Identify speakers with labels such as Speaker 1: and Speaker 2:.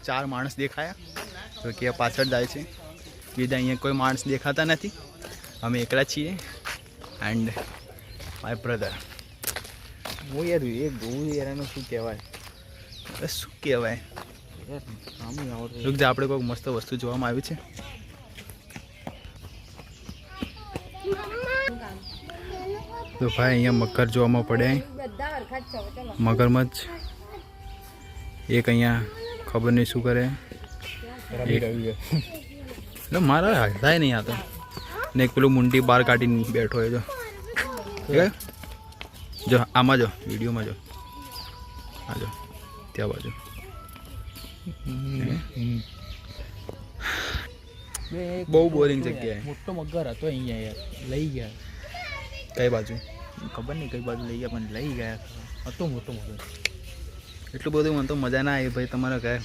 Speaker 1: ચાર માણસ દેખાયા તો કે પાછળ જાય છે બીજા અહીંયા કોઈ માણસ દેખાતા નથી અમે એકલા છીએ એન્ડ માય બ્રધર
Speaker 2: હું યાર એ ગોળ યાર એનું શું કહેવાય
Speaker 1: શું કહેવાય રૂક જા આપણે કોઈક મસ્ત વસ્તુ જોવામાં આવી છે તો ભાઈ અહીંયા મગર જોવામાં પડે મગરમચ્છ એક અહીંયા ખબર નહીં શું કરે એટલે મારા હટાય નહીં આ તો ને એક પેલું મુંડી બહાર કાઢીને બેઠો હોય જો આમાં જો વિડીયોમાં જો હા જો ત્યાં બાજુ બહુ બોરિંગ જગ્યાએ
Speaker 2: મોટો મગર હતો અહીંયા યાર લઈ ગયા
Speaker 1: કઈ બાજુ
Speaker 2: ખબર નહીં કઈ બાજુ લઈ ગયા પણ લઈ ગયા હતો મોટો મગર
Speaker 1: એટલું બધું મને તો મજા ના આવી ભાઈ તમારા ઘરે